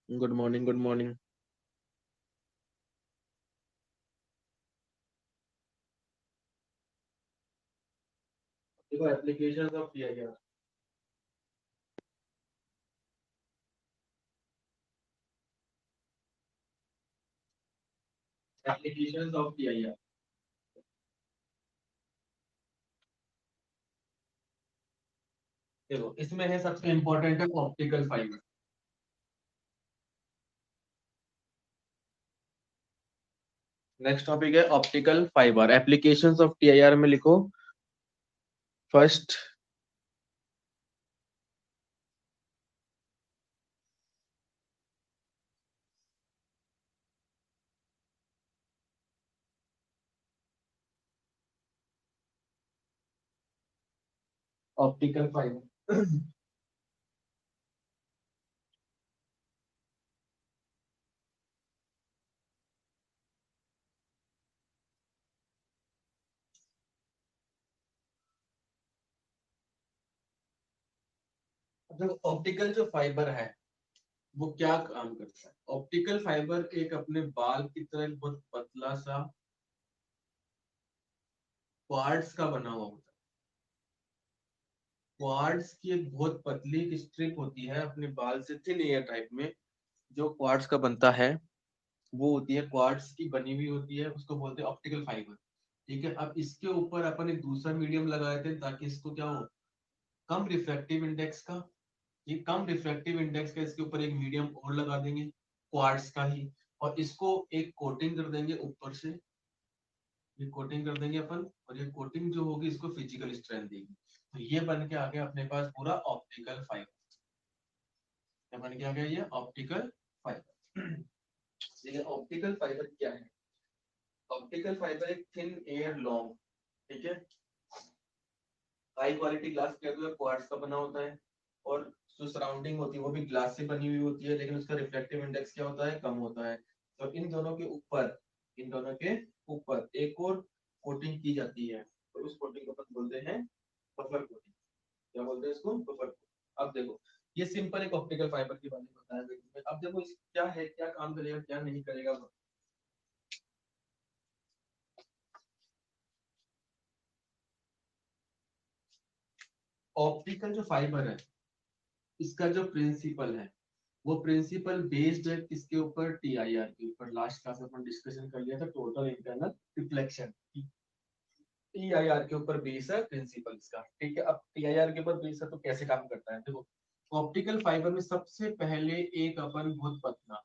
Good morning, good morning. देखो applications of TIR, applications of TIR. देखो इसमें है सबसे इंपॉर्टेंट है ऑप्टिकल फाइबर। नेक्स्ट टॉपिक है optical fibre. Applications of TIR में लिखो फर्स्ट ऑप्टिकल फाइबर। जो ऑप्टिकल जो फाइबर है वो क्या काम करता है? ऑप्टिकल फाइबर एक अपने बाल की तरह एक बहुत पतला सा क्वार्ट्ज का बना हुआ होता है। क्वार्ट्ज की एक बहुत पतली एक स्ट्रिप होती है अपने बाल से थिन एयर टाइप में, जो क्वार्ट्ज का बनता है वो होती है क्वार्ट्ज की बनी हुई होती है, उसको बोलते हैं ऑप्टिकल फाइबर। ठीक है, अब इसके ऊपर अपन एक दूसरा मीडियम लगाए थे ताकि इसको क्या हो, कम रिफ्रैक्टिव इंडेक्स का, ये कम रिफ्रैक्टिव इंडेक्स का इसके ऊपर एक मीडियम और लगा देंगे क्वार्ट्ज का ही, और इसको एक कोटिंग कर देंगे ऊपर से, ये कोटिंग कर देंगे अपन, और ये कोटिंग जो होगी इसको फिजिकल स्ट्रेंथ देगी। तो ये बन के आ गया अपने पास पूरा ऑप्टिकल फाइबर। क्या बन के आ गया ये ऑप्टिकल फाइबर। देखिए ऑप्टिकल फाइबर क्या है? ऑप्टिकल फाइबर एक थिन एयर लॉन्ग, ठीक है, हाई क्वालिटी ग्लास क्या है, क्वार्ट्ज का बना होता है, और जो सराउंडिंग होती है वो भी ग्लास से बनी हुई होती है, लेकिन उसका रिफ्लेक्टिव इंडेक्स क्या होता है, कम होता है। तो इन दोनों के ऊपर, इन दोनों के ऊपर एक और कोटिंग की जाती है, और उस कोटिंग को अपन बोलते हैं बफर कोटिंग। क्या बोलते हैं इसको? Buffer coating. अब देखो ये सिंपल एक ऑप्टिकल फाइबर के बारे में बताया गया। अब देखो इस क्या है, क्या काम करेगा क्या नहीं करेगा। ऑप्टिकल जो फाइबर है इसका जो प्रिंसिपल है वो प्रिंसिपल बेस्ड है किसके ऊपर? टीआईआर के ऊपर। लास्ट क्लास में अपन डिस्कशन कर लिया था टोटल इंटरनल रिफ्लेक्शन, टीआईआर के ऊपर बेस है प्रिंसिपल इसका। ठीक है, अब टीआईआर के ऊपर बेस है तो कैसे काम करता है देखो। ऑप्टिकल फाइबर में सबसे पहले एक अपन बहुत पतला,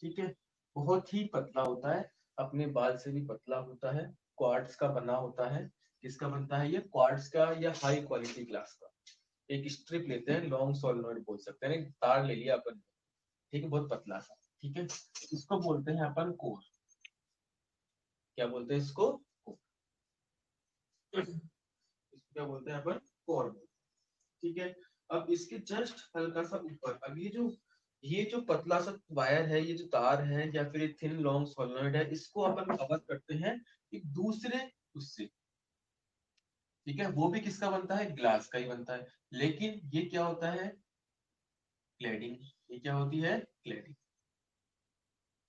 ठीक है, बहुत ही पतला होता है, अपने बाल से भी पतला होता है, क्वार्ट्ज का बना होता है। किसका बनता है ये? क्वार्ट्ज का या हाई क्वालिटी ग्लास का। एक स्ट्रिप लेते हैं, लॉन्ग सोलेनोइड बोल सकते हैं, एक तार ले लिया अपन, ठीक है, बहुत पतला सा, ठीक है, इसको बोलते हैं अपन कोर। क्या बोलते हैं इसको? इसको क्या बोलते हैं अपन? कोर। ठीक है, अब इसके जस्ट हल्का सा ऊपर, अब ये जो पतला सा वायर है, ये जो तार है या फिर ये थिन लॉन्ग सोलेनोइड है, इसको अपन कवर करते हैं एक दूसरे उससे। ठीक है, वो भी किसका बनता है? ग्लास का ही बनता है, लेकिन ये क्या होता है? क्लैडिंग। ये क्या होती है? क्लैडिंग।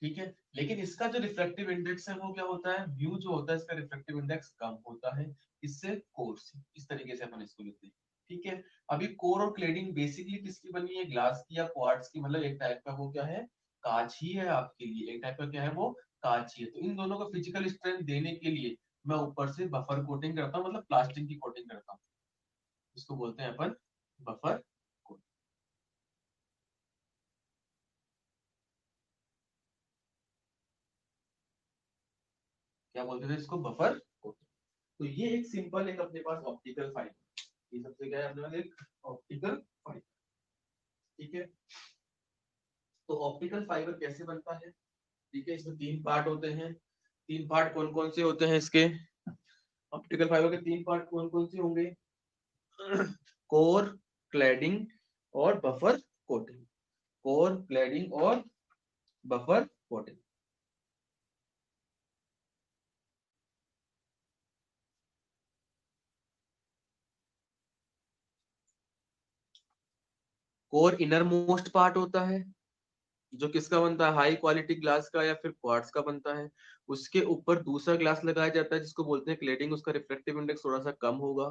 ठीक है, लेकिन इसका जो रिफ्रैक्टिव इंडेक्स है वो क्या होता है? व्यू जो होता है इसका रिफ्रैक्टिव इंडेक्स कम होता है इससे, कोर से। इस तरीके से अपन इसको लिखते हैं। ठीक है, अभी कोर और क्लेडिंग बेसिकली किसकी बनी है? ग्लास की या क्वार्ट्ज की, मतलब एक टाइप का वो क्या है? कांच ही है आपके लिए, एक टाइप का क्या है वो? कांच ही है। तो इन दोनों को फिजिकल स्ट्रेंथ देने के लिए मैं ऊपर से बफर कोटिंग करता हूँ, मतलब प्लास्टिक की कोटिंग करता हूँ, इसको बोलते हैं अपन बफर कोटिंग। क्या बोलते थे इसको? Buffer coating. तो ये एक सिंपल एक अपने पास ऑप्टिकल फाइबर, ये सबसे क्या है अपने पास? एक ऑप्टिकल फाइबर। ठीक है, तो ऑप्टिकल फाइबर कैसे बनता है? ठीक है, इसमें तीन पार्ट होते हैं। तीन पार्ट कौन कौन से होते हैं इसके? ऑप्टिकल फाइबर के तीन पार्ट कौन कौन से होंगे? कोर, क्लैडिंग और बफर कोटिंग। कोर, क्लैडिंग और buffer coating. Core inner most part होता है जो किसका बनता है, हाई क्वालिटी ग्लास का या फिर क्वार्ट्ज का बनता है। उसके ऊपर दूसरा ग्लास लगाया जाता है जिसको बोलते हैं क्लेडिंग, उसका रिफ्लेक्टिव इंडेक्स थोड़ा सा कम होगा,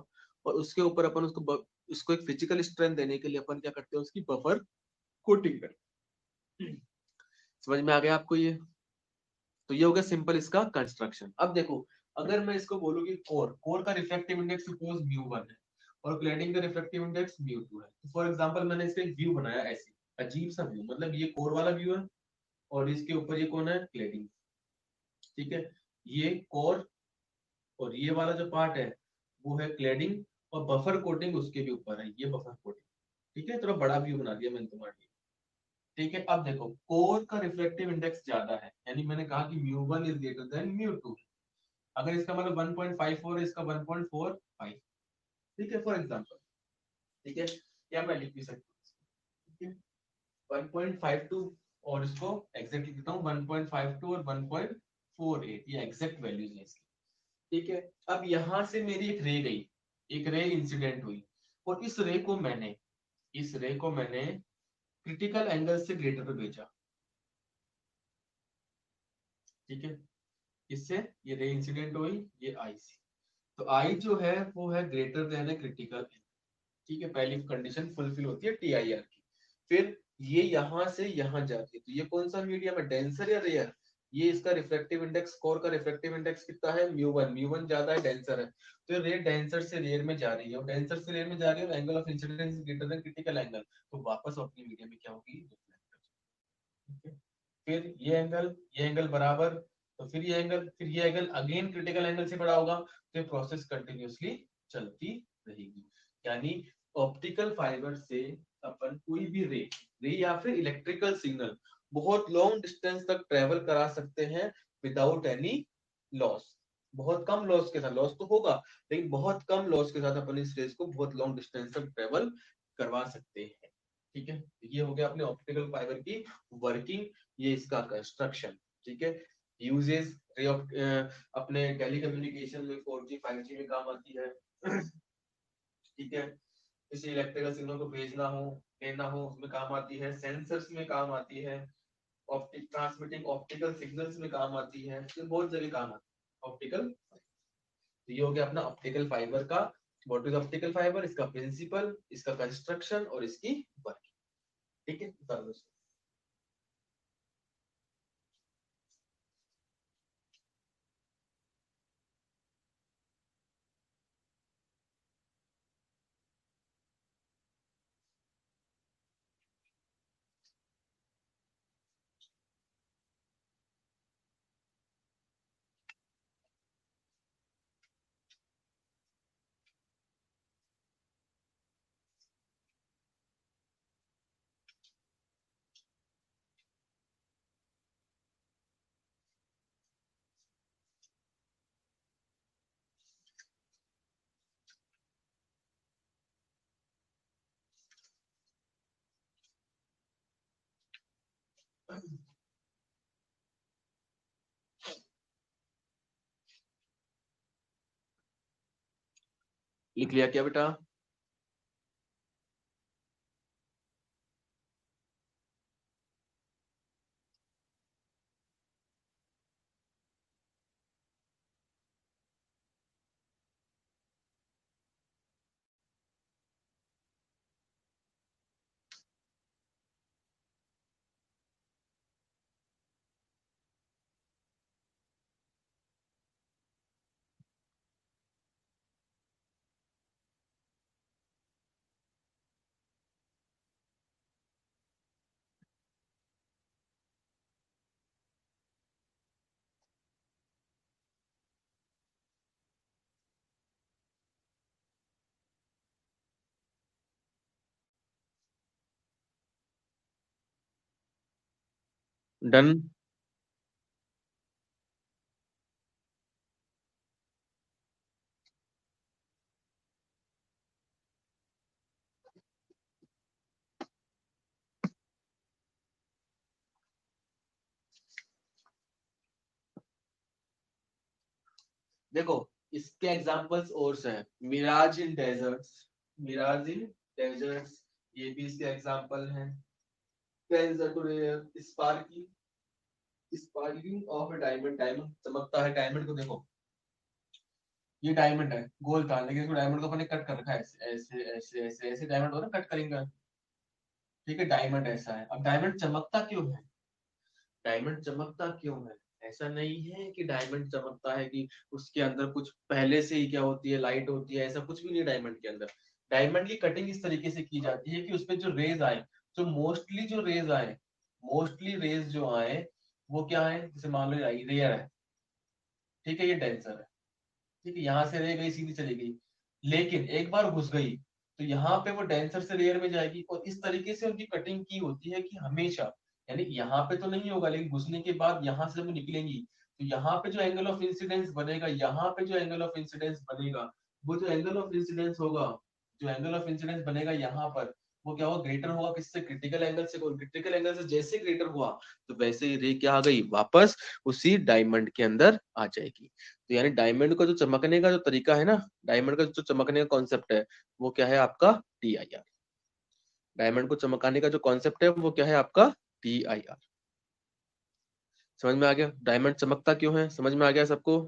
और उसके ऊपर अपन उसको एक फिजिकल स्ट्रेंथ देने के लिए अपन क्या करते हैं, उसकी बफर कोटिंग करते हैं। समझ में आ गया आपको ये? तो ये हो गया सिंपल इसका कंस्ट्रक्शन। अब देखो, अगर मैं इसको बोलूँ कि कोर कोर का रिफ्लेक्टिव इंडेक्स सपोज म्यू 1 है और क्लैडिंग का रिफ्लेक्टिव इंडेक्स म्यू 2 है, तो फॉर एग्जांपल मैंने इसका एक व्यू बनाया ऐसे, अजीब सा व्यू, मतलब ये कोर वाला व्यू है और इसके ऊपर ये कौन है, क्लैडिंग। ठीक है, ये कोर और ये वाला जो पार्ट है वो है क्लैडिंग, और बफर कोटिंग उसके भी ऊपर है, ये बफर कोटिंग। ठीक है, थोड़ा बड़ा व्यू बना दिया मैंने तुम्हारे लिए। ठीक है, अब देखो कोर का रिफ्लेक्टिव इंडेक्स ज्यादा है, यानी मैंने कहा कि mu 1 is greater than mu 2। अगर इसका मतलब 1.54 है, इसका 1.45। ठीक है, फॉर एग्जांपल। ठीक है, या मैं लिख भी सकता हूँ। ठीक है, 1.52, और इसको एग्जैक्ट लिख देता हूँ 1.52 और 1.48, ये एग्जैक्ट वैल्यूज है इसकी। ठीक है, अब यहां से मेरी एक रे गई, एक रे इंसिडेंट हुई, और इस रे को मैंने क्रिटिकल एंगल से ग्रेटर पे भेजा। ठीक है, इससे ये रे इंसिडेंट हुई, ये आई सी, तो आई जो है वो है ग्रेटर देन है क्रिटिकल। ठीक है, पहली कंडीशन फुलफिल होती है टी आई आर की। फिर ये यहां से यहां जाती है, तो ये कौन सा मीडियम है, डेंसर या रेयर? ये इसका रिफ्लेक्टिव इंडेक्स, कोर का रिफ्लेक्टिव इंडेक्स कितना है, म्यू 1 ज्यादा है, डेंसर है, तो ये रे डेंसर से रेयर में जा रही है, और डेंसर से रेयर में जा रही है, और angle of incidence is greater than critical angle, तो वापस अपनी मीडियम में क्या होगी, रिफ्लेक्टर। ठीक है, फिर ये एंगल बराबर, तो फिर ये एंगल अगेन क्रिटिकल एंगल से बड़ा होगा, तो ये प्रोसेस कंटिन्यूअसली चलती रहेगी। यानी ऑप्टिकल फाइबर से अपन कोई भी रे रे या फिर इलेक्ट्रिकल सिग्नल बहुत लॉन्ग डिस्टेंस तक ट्रेवल करा सकते हैं विदाउट एनी लॉस। बहुत कम लॉस के साथ, लॉस तो होगा लेकिन बहुत कम लॉस के साथ अपन इस रेस को बहुत लॉन्ग डिस्टेंस तक ट्रेवल करवा सकते हैं। ठीक है, ये हो गया अपने ऑप्टिकल फाइबर की वर्किंग, ये इसका कंस्ट्रक्शन। ठीक है, यूजेस रे ऑफ अपने टेलीकम्युनिकेशन में 4G 5G में काम आती है। ठीक है, किसी इलेक्ट्रिकल सिग्नल को भेजना हो लेना हो उसमें काम आती है, सेंसर्स में काम आती है, ऑप्टिक ट्रांसमिटिंग ऑप्टिकल सिग्नल्स में काम आती है, तो बहुत जगह काम आती है ऑप्टिकल। तो ये हो गया अपना ऑप्टिकल फाइबर का, व्हाट इज ऑप्टिकल फाइबर, इसका प्रिंसिपल, इसका कंस्ट्रक्शन और इसकी वर्किंग। ठीक है, लिख लिया क्या बेटा? डन। देखो, इसके एग्जांपल्स और से हैं, mirage in deserts, mirage in deserts, ये भी इसके एग्जांपल हैं। Denser to rare, sparking, sparking of a diamond, diamond चमकता है, डायमंड को देखो, ये डायमंड है, गोल था, लेकिन इसको डायमंड को अपने कट कर रखा है, ऐसे ऐसे ऐसे ऐसे ऐसे डायमंड हो ना, कट करेंगे, ठीक है, डायमंड ऐसा है। अब डायमंड चमकता क्यों है? डायमंड चमकता क्यों है? ऐसा नहीं है कि डायमंड चमकता है कि उसके अंदर कुछ पहले से ही क्या होती है, लाइट होती है, ऐसा कुछ भी नहीं डायमंड के अंदर। डायमंड की कटिंग इस तरीके से की जाती है कि उसपे जो रेज आए, जो मोस्टली जो रेज आए, मोस्टली रेज जो आए वो क्या है, जैसे मान लो रेयर है, ठीक है, ये डेंसर है, ठीक है, यहाँ से रह गई सीधी चली गई, लेकिन एक बार घुस गई तो यहाँ पे वो डेंसर से रेयर में जाएगी, और इस तरीके से उनकी कटिंग की होती है कि हमेशा, यानी यहाँ पे तो नहीं होगा, लेकिन घुसने के बाद यहाँ से वो निकलेंगी, तो यहाँ पे जो एंगल ऑफ इंसिडेंस बनेगा, यहाँ पे जो एंगल ऑफ इंसिडेंस बनेगा, वो जो एंगल ऑफ इंसिडेंस होगा, जो एंगल ऑफ इंसिडेंस बनेगा यहाँ पर, वो क्या होगा, ग्रेटर होगा किससे, क्रिटिकल एंगल से। क्रिटिकल एंगल से जैसे ग्रेटर हुआ, तो वैसे ही रे क्या आ गई, वापस उसी डायमंड के अंदर आ जाएगी। तो यानी डायमंड का जो चमकने का जो तरीका है ना, डायमंड का जो चमकने का कॉन्सेप्ट है, वो क्या है आपका, TIR। डायमंड को चमकाने का जो कॉन्सेप्ट है वो क्या है आपका, TIR। समझ में आ गया, डायमंड चमकता क्यों है, समझ में आ गया सबको?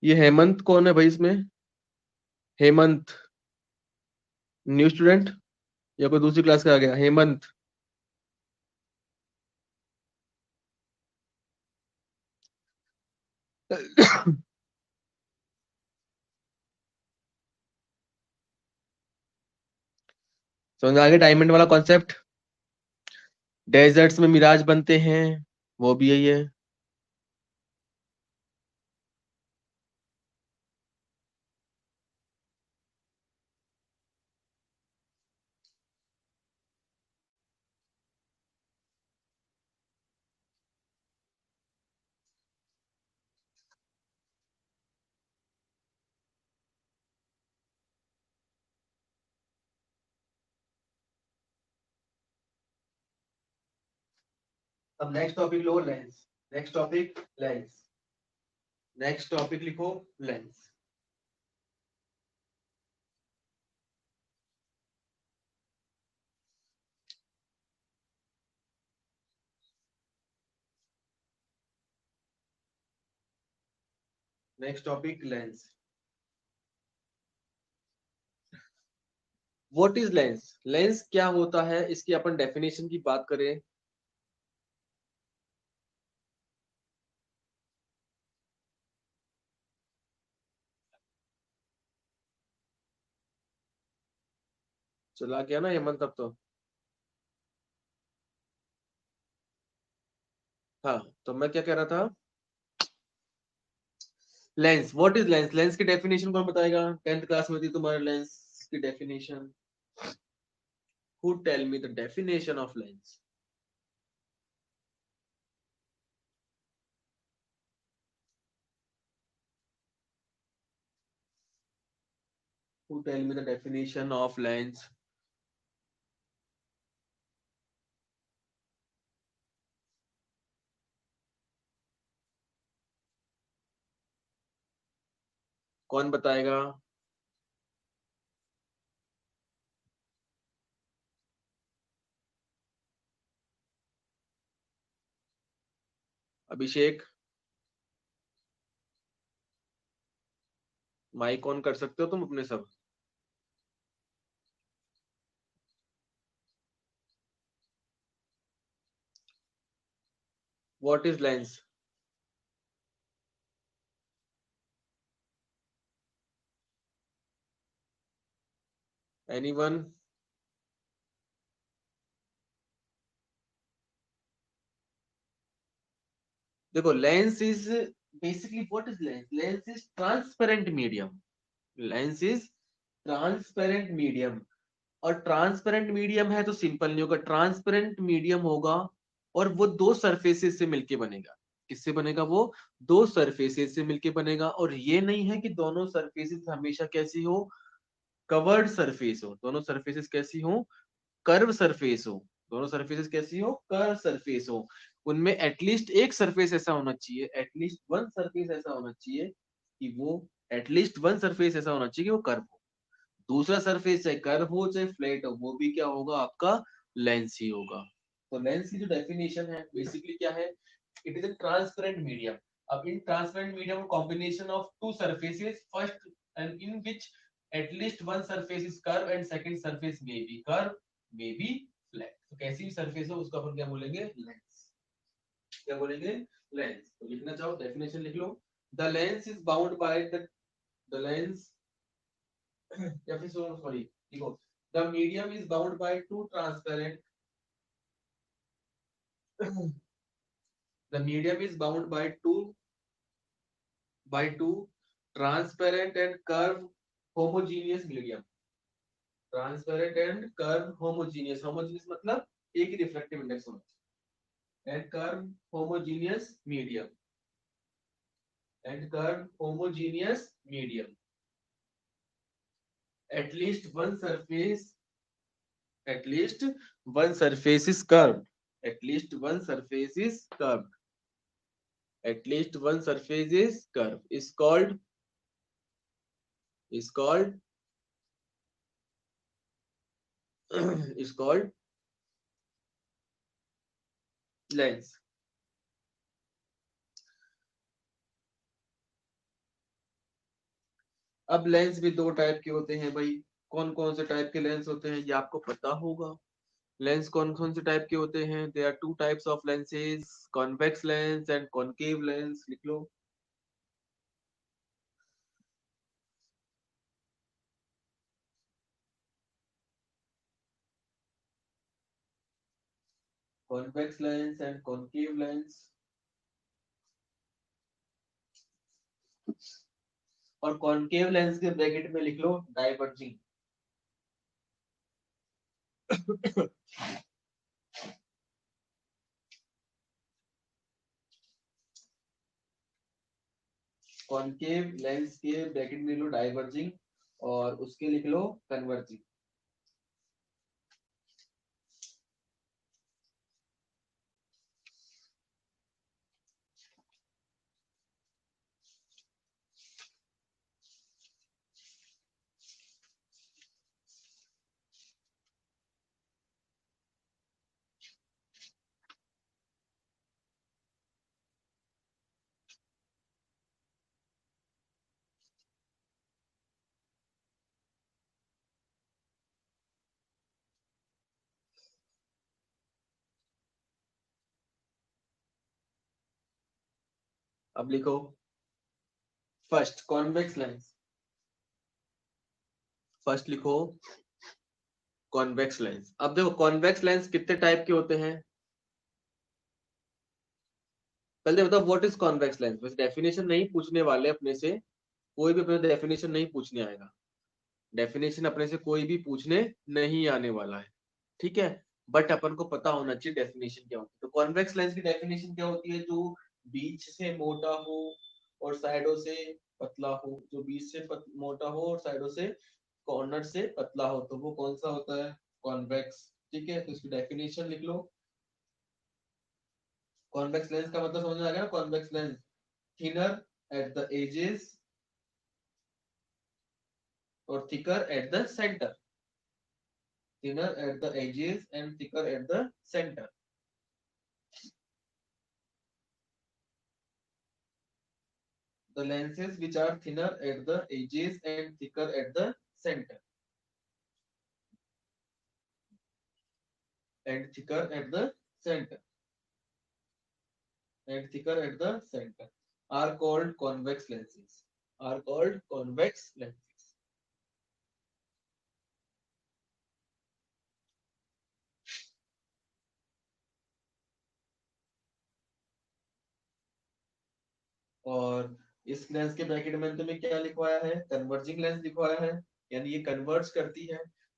ये हेमंत कौन है भाई इसमें? हेमंत न्यू स्टूडेंट या कोई दूसरी क्लास का आ गया, हेमंत? समझ में आ गया डायमंड वाला कॉन्सेप्ट? डेजर्ट्स में मिराज बनते हैं, वो भी यही है। अब नेक्स्ट टॉपिक लो, lens. Next topic lens. Next topic लिखो, lens. Next topic lens. What is lens? Lens क्या होता है, इसकी अपन डेफिनेशन की बात करें। चला गया ना हेमंत अब तो? हाँ, तो मैं क्या कह रहा था, lens, what is lens? Lens की डेफिनेशन कौन बताएगा, 10th क्लास में थी तुम्हारे लेंस की definition? Who tell me the definition of lens? Who tell me the definition of lens? कौन बताएगा? अभिषेक, माइक ऑन कर सकते हो तुम अपने सब? What is lens? एनीवन? देखो, lens is basically, what is lens? Lens is transparent medium. Lens is transparent medium. और ट्रांसपेरेंट मीडियम है तो सिंपल नहीं होगा, ट्रांसपेरेंट मीडियम होगा और वो दो सरफेसेस से मिलके बनेगा। किससे बनेगा वो? दो सरफेसेस से मिलके बनेगा। और ये नहीं है कि दोनों सरफेसेस हमेशा कैसी हो, कवर्ड सरफेस हो, दोनों सरफेसेस कैसी हो, कर्व सरफेस हो, दोनों सरफेसेस कैसी हो, कर्व सरफेस हो, उनमें एटलीस्ट एक सरफेस ऐसा होना चाहिए, एटलीस्ट वन सरफेस ऐसा होना चाहिए कि वो एटलीस्ट वन सरफेस ऐसा होना चाहिए कि वो कर्व हो। दूसरा सरफेस चाहे कर्व हो चाहे फ्लैट हो, वो भी क्या होगा, आपका लेंस ही होगा। तो लेंस की जो डेफिनेशन है बेसिकली क्या है, it is a transparent medium. अब in transparent medium combination of two surfaces first and in which at least one surface is curve and second surface may be curve may be flat. तो कैसी भी surface हो उसको अपन क्या बोलेंगे, lens. क्या बोलेंगे, लेंस। तो लिखना चाहो डेफिनेशन लिख लो, the lens is bound by the lens या फिर सॉरी देखो, the medium is bound by two transparent the medium is bound by two transparent and curved homogeneous medium, transparent and curved homogeneous मतलब एक ही refractive index होना चाहिए, and curved homogeneous medium at least one surface is curved, at least one surface is curved, at least one surface is curved is called is called lens। अब lens भी दो type के होते हैं भाई, कौन कौन से टाइप के लेंस होते हैं ये आपको पता होगा। लेंस कौन कौन से टाइप के होते हैं, there are two types of lenses, convex lens and concave lens. लिख लो, convex lens and concave lens. और कॉनकेव लेंस के ब्रैकेट में लिख लो डाइवर्जिंग। कॉनकेव लेंस के ब्रैकेट में लिख लो डाइवर्जिंग और उसके लिख लो कन्वर्जिंग। अब लिखो फर्स्ट कॉन्वेक्स लेंस, फर्स्ट लिखो कॉन्वेक्स लेंस। अब देखो कॉन्वेक्स लेंस कितने टाइप के होते हैं, पहले बताओ व्हाट इज कॉन्वेक्स लेंस। वैसे डेफिनेशन नहीं पूछने वाले अपने से, कोई भी अपने डेफिनेशन नहीं पूछने आएगा, डेफिनेशन अपने से कोई भी पूछने नहीं आने वाला है, ठीक है। बट अपन को पता होना चाहिए डेफिनेशन क्या होती है। तो कॉन्वेक्स लेंस की डेफिनेशन क्या होती है, जो बीच से मोटा हो और साइडों से पतला हो, जो बीच से मोटा हो और साइडों से कॉर्नर से पतला हो, तो वो कौन सा होता है, कॉन्वेक्स। ठीक है, तो इसकी डेफिनेशन लिख लो। कॉन्वेक्स लेंस का मतलब समझ में आ गया ना, convex lens thinner at the edges और thicker at the center, thinner at the edges and thicker at the center। The lenses which are thinner at the edges and thicker at the center and thicker at the center and thicker at the center are called convex lenses, are called convex lenses। और इस lens के bracket में तुम्हें क्या लिखवाया है, converging lens लिखवाया है, यानी ये कन्वर्ज करती है।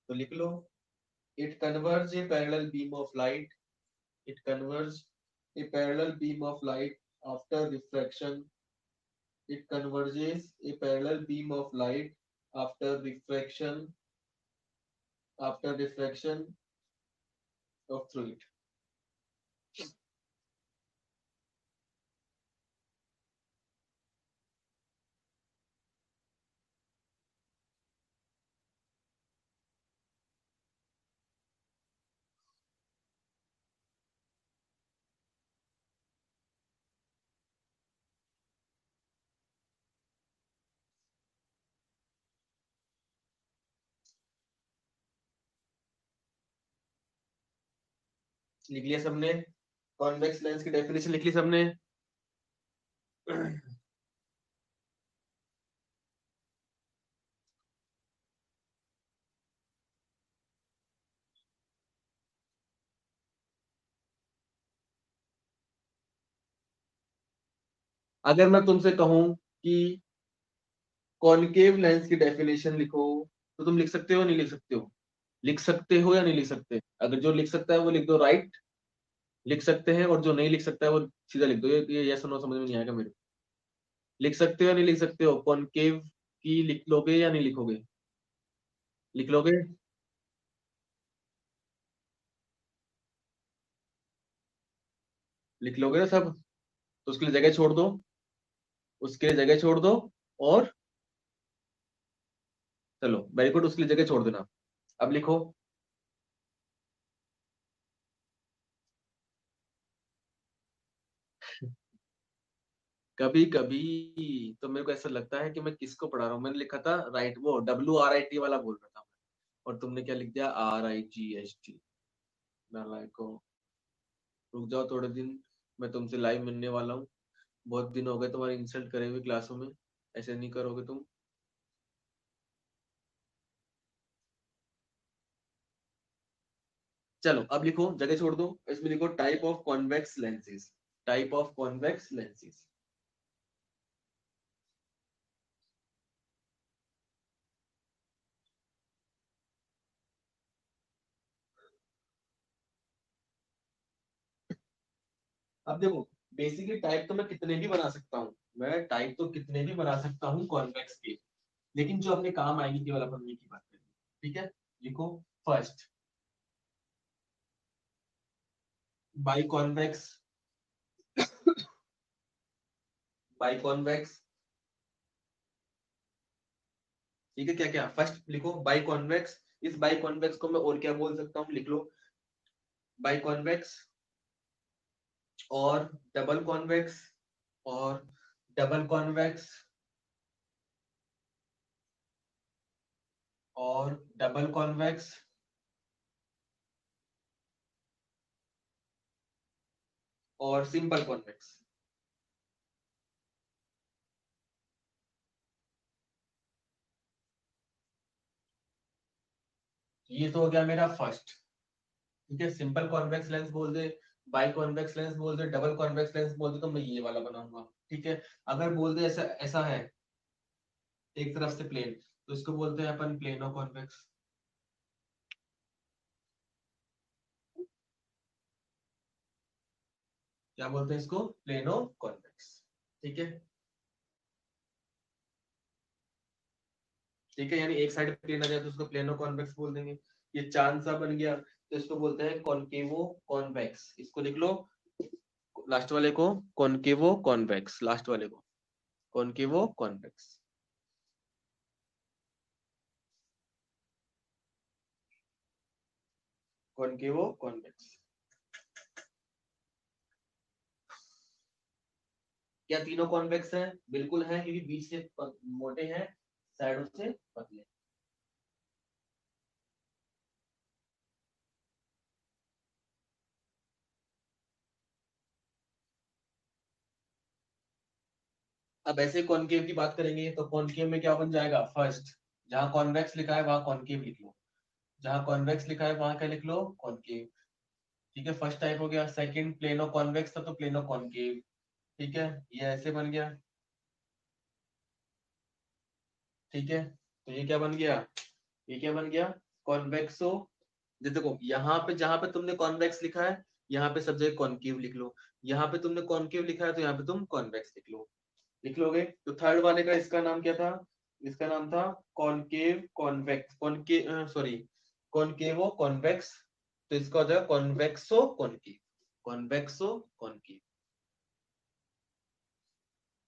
तो लिख लो, it converge a parallel beam of light, it converges a parallel beam of light after refraction, it converges a parallel beam of light after refraction, after refraction of through it. लिख लिया सबने? Convex lens की definition लिख ली सबने? अगर मैं तुमसे कहूं कि कॉनकेव लेंस की डेफिनेशन लिखो, तो तुम लिख सकते हो नहीं लिख सकते हो? लिख सकते हो या नहीं लिख सकते? अगर जो लिख सकता है वो लिख दो, राइट, लिख सकते हैं, और जो नहीं लिख सकता है वो सीधा लिख दो। ये यस नो समझ में नहीं आएगा मेरे को। लिख सकते हो या नहीं लिख सकते हो? कॉनकेव की लिख लोगे या नहीं लिखोगे? लिख लोगे? लिख लोगे ना सब? तो उसके लिए जगह छोड़ दो, उसके लिए जगह छोड़ दो। और चलो वेरी गुड, उसके लिए जगह छोड़ देना। अब लिखो। कभी कभी तो मेरे को ऐसा लगता है कि मैं किसको पढ़ा रहा हूँ। मैंने लिखा था राइट, वो WRIT वाला बोल रहा था, और तुमने क्या लिख दिया? RIGHT। नालायको। रुक जाओ थोड़े दिन, मैं तुमसे लाइव मिलने वाला हूँ। बहुत दिन हो गए तुम्हारी इंसल्ट करे हुए क्लासों में। ऐसे नहीं करोगे तुम। चलो अब लिखो, जगह छोड़ दो, इसमें लिखो type of convex lenses. Type of convex lenses. अब देखो, बेसिकली टाइप तो मैं कितने भी बना सकता हूँ। मैं टाइप तो कितने भी बना सकता हूँ कॉन्वेक्स के, लेकिन जो अपने काम आएगी केवल अपन उन्हीं की बात करेंगे। ठीक है, लिखो। First, by convex. By convex. ठीक है, क्या क्या फर्स्ट लिखो? By convex. इस बाई कॉन्वेक्स को मैं और क्या बोल सकता हूँ, लिख लो। बाई कॉन्वेक्स और डबल कॉन्वेक्स और डबल कॉन्वेक्स और डबल कॉन्वेक्स और सिंपल कॉन्वेक्स। ये तो हो गया मेरा फर्स्ट। ठीक है, सिंपल कॉन्वेक्स लेंस बोल दे, बाई कॉन्वेक्स लेंस बोल दे, डबल कॉन्वेक्स लेंस बोल दे, तो मैं ये वाला बनाऊंगा। ठीक है, अगर बोल दे ऐसा ऐसा है एक तरफ से प्लेन, तो इसको बोलते हैं अपन प्लेनो कॉन्वेक्स। क्या बोलते हैं इसको? Plano convex. ठीक है। ठीक है, यानी एक साइड प्लेन आ जाए तो उसको प्लेनो कॉन्वेक्स बोल देंगे। ये चांद सा बन गया, तो इसको बोलते हैं कॉनकेवो कॉन्वेक्स। इसको लिख लो, लास्ट वाले को कॉनकेवो कॉन्वेक्स, लास्ट वाले को कॉनकेवो कॉन्वेक्स। कॉनकेवो कॉन्वेक्स। क्या तीनों कॉन्वेक्स हैं? बिल्कुल है, क्योंकि बीच से मोटे हैं, साइडों से पतले। अब ऐसे कॉनकेव की बात करेंगे तो कॉनकेव में क्या बन जाएगा? फर्स्ट, जहां कॉन्वेक्स लिखा है वहां कॉनकेव लिख लो, जहां कॉन्वेक्स लिखा है वहां क्या लिख लो? कॉनकेव। ठीक है, फर्स्ट टाइप हो गया। सेकंड, प्लेनो कॉन्वेक्स था तो प्लेनो कॉनकेव। ठीक है, ये ऐसे बन गया। ठीक है, तो ये क्या बन गया? ये क्या बन गया? कॉन्वेक्सो। ये देखो, यहाँ पे जहां पे तुमने कॉन्वेक्स लिखा है, यहाँ पे सब जगह कॉनकेव लिख लो। यहाँ पे तुमने कॉनकेव लिखा है तो यहाँ पे तुम कॉन्वेक्स लिख लो। लिख लोगे? तो थर्ड वाले का इसका नाम क्या था? इसका नाम था कॉनकेव कॉन्वेक्स, कॉनके सॉरी, कॉनकेवो कॉन्वेक्स। तो इसका हो जाएगा कॉन्वेक्सो कॉनकेव, कॉन्वेक्सो कॉनकेव,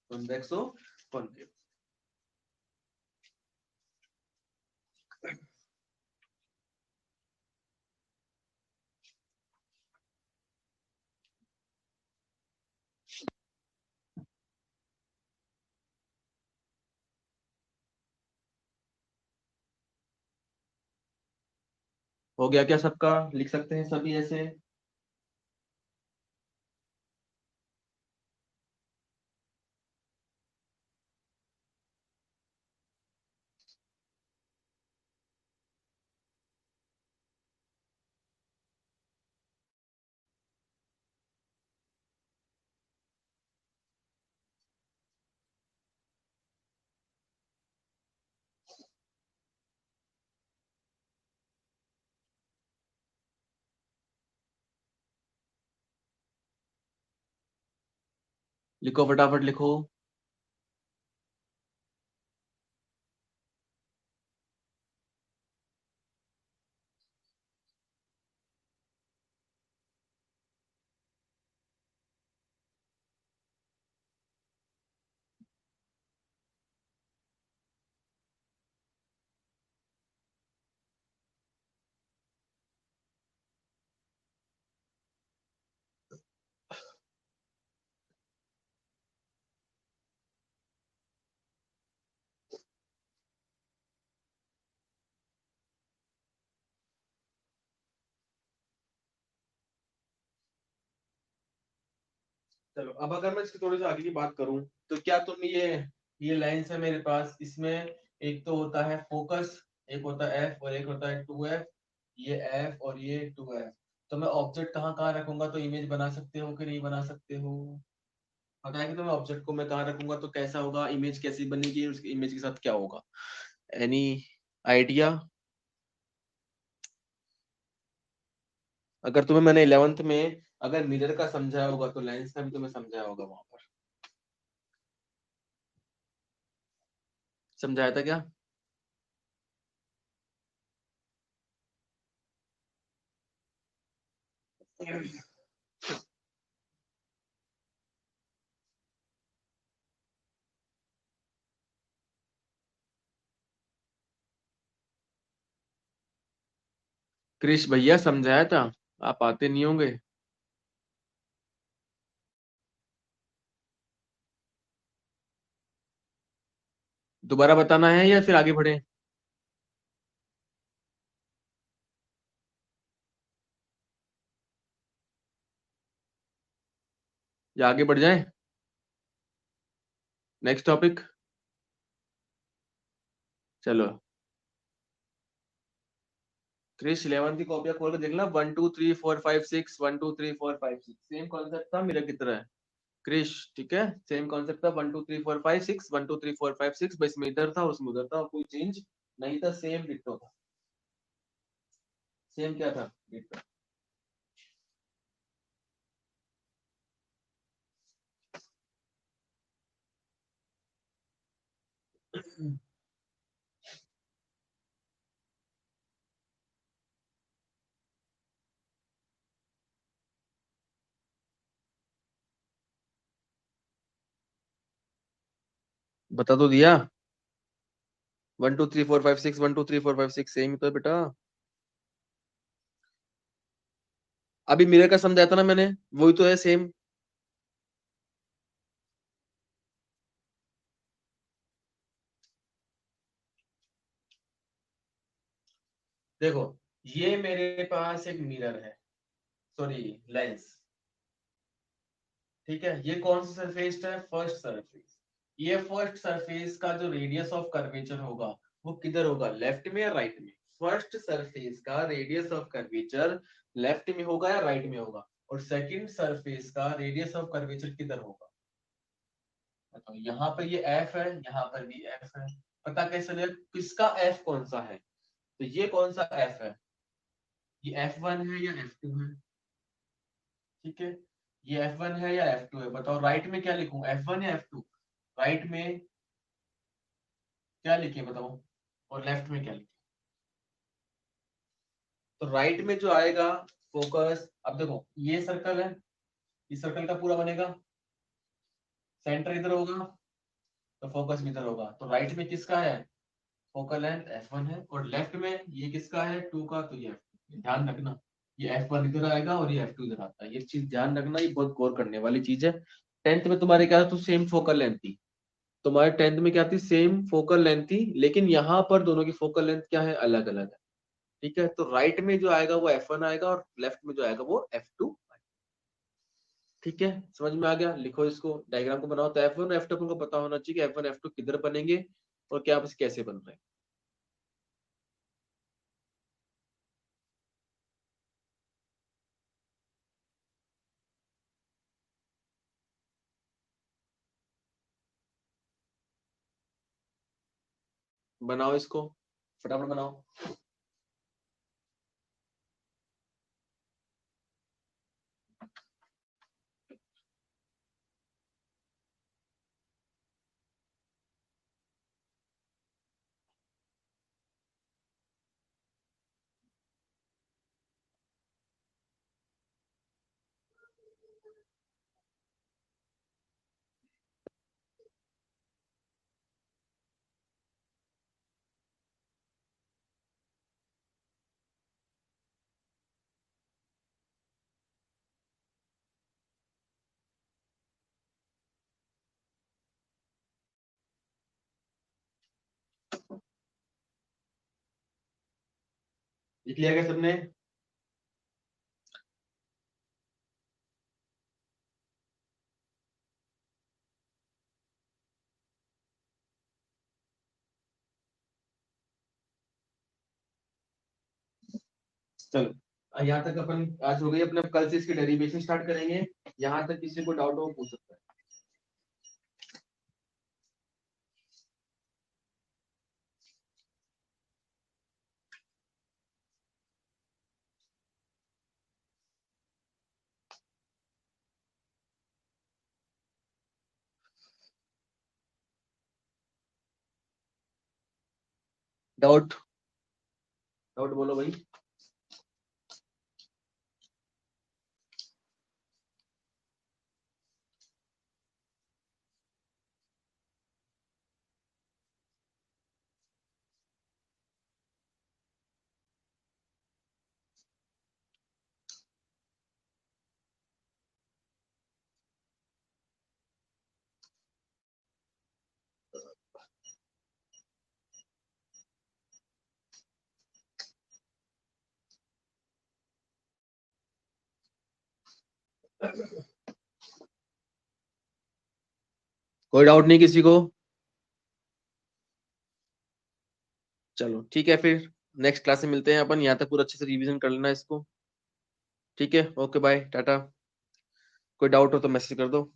कॉन्वेक्सो कॉनकेव। हो गया क्या सबका? लिख सकते हैं सभी ऐसे? लिखो फटाफट लिखो। चलो अब अगर मैं इसकी थोड़ी सी आगे की बात करूं, तो क्या तुम ये लेंस है मेरे पास, इसमें एक तो होता है फोकस, एक होता है एफ और एक होता है 2f, ये एफ और ये 2f। तो मैं ऑब्जेक्ट कहाँ कहाँ रखूंगा तो इमेज बना सकते हो कि नहीं बना सकते हो? पता है कि तुम्हें ऑब्जेक्ट को मैं कहाँ रखूंगा तो कैसा होगा, इमेज कैसी बनेगी, उसकी इमेज के साथ क्या होगा? Any idea? अगर तुम्हें मैंने 11th में अगर मिरर का समझाया होगा तो लेंस का भी तुम्हें समझाया होगा वहां पर। समझाया था क्या? क्रिश भैया समझाया था, आप आते नहीं होंगे। दोबारा बताना है या फिर आगे बढ़े? या आगे बढ़ जाए? Next topic. चलो क्रिश 11 की कॉपियां खोल के देखना, 1 2 3 4 5 6, 1 2 3 4 5 6 सेम कॉन्सेप्ट था मेरा की तरह है। क्रिश ठीक है, सेम कॉन्सेप्ट था, 1 2 3 4 5 6, 1 2 3 4 5 6, बस में इधर था उसमें उधर था, कोई चेंज नहीं था, सेम डिट्टो था। सेम क्या था? डिट्टो। बता तो दिया, 1 2 3 4 5 6, 1 2 3 4 5 6 सेम ही तो है बेटा। अभी मिरर का समझाया था ना मैंने, वही तो है सेम। देखो ये मेरे पास एक मिरर है, सॉरी लेंस, ठीक है। ये कौन सा सरफेस है? First surface. ये फर्स्ट सरफेस का जो रेडियस ऑफ कर्वेचर होगा वो किधर होगा, लेफ्ट में या राइट में? फर्स्ट सरफेस का रेडियस ऑफ कर्वेचर लेफ्ट में होगा या राइट में होगा? और सेकंड सरफेस का रेडियस ऑफ कर्वेचर किधर होगा? बताओ, यहाँ पर ये एफ है, यहाँ पर भी एफ है। पता कैसे लगे किसका एफ कौन सा है? तो ये कौन सा एफ है, ये F1 है या F2 है? ठीक है, ये F1 है या F2 है? बताओ राइट में क्या लिखूं, F1 या F2? राइट में क्या लिखे बताओ, और लेफ्ट में क्या लिखे? तो राइट में जो आएगा फोकस, अब देखो ये सर्कल है, इस सर्कल का पूरा बनेगा, सेंटर इधर होगा तो फोकस भी इधर होगा, तो राइट में किसका है फोकल लेंथ f1 है, और लेफ्ट में ये किसका है 2 का, तो ये f2। ध्यान रखना ये f1 इधर आएगा और ये f2 इधर आता है, ये चीज ध्यान रखना, ये बहुत गौर करने वाली चीज है। टेंथ में तुम्हारे क्या था, तो सेम फोकल लेंथ थी, तुम्हारे टेंथ में क्या थी, सेम फोकल लेंथ थी, लेकिन यहाँ पर दोनों की फोकल लेंथ क्या है, अलग अलग है। ठीक है, तो राइट में जो आएगा वो f1 आएगा और लेफ्ट में जो आएगा वो f2। ठीक है, समझ में आ गया, लिखो इसको, डायग्राम को बनाओ, तो f1 और f2 को पता होना चाहिए कि f1 f2 किधर बनेंगे और क्या बस कैसे बन रहे हैं। बनाओ इसको, फटाफट बनाओ। लिख लिया क्या सबने? चलो यहाँ तक अपन आज हो गई, अपने कल से इसकी डेरिवेशन स्टार्ट करेंगे। यहाँ तक किसी को डाउट हो पूछ सकता है। डाउट, डाउट बोलो भाई। कोई डाउट नहीं किसी को? चलो ठीक है, फिर नेक्स्ट क्लास में मिलते हैं अपन, यहाँ तक पूरा अच्छे से रिवीजन कर लेना इसको। ठीक है, ओके बाय टाटा। कोई डाउट हो तो मैसेज कर दो।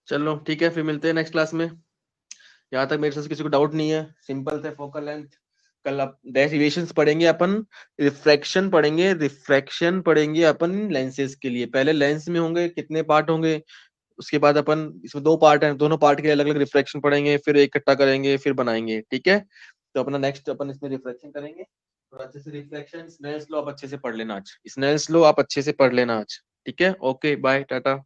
चलो ठीक है, फिर मिलते हैं नेक्स्ट क्लास में। यहाँ तक मेरे से किसी को डाउट नहीं है, सिंपल थे फोकल लेंथ। कल आप डेरिवेशंस पढ़ेंगे अपन, रिफ्रैक्शन पढ़ेंगे अपन लेंसेज के लिए। पहले लेंस में होंगे कितने पार्ट होंगे, उसके बाद अपन इसमें दो पार्ट है, दोनों पार्ट के अलग अलग रिफ्लेक्शन पढ़ेंगे, फिर एक इकट्ठा करेंगे, फिर बनाएंगे। ठीक है, तो अपना नेक्स्ट अपन इसमें रिफ्लेक्शन करेंगे और अच्छे से रिफ्लेक्शन स्नेल्स लो आप अच्छे से पढ़ लेना आज, स्नेल्स लो आप अच्छे से पढ़ लेना आज। ठीक है, ओके बाय टाटा।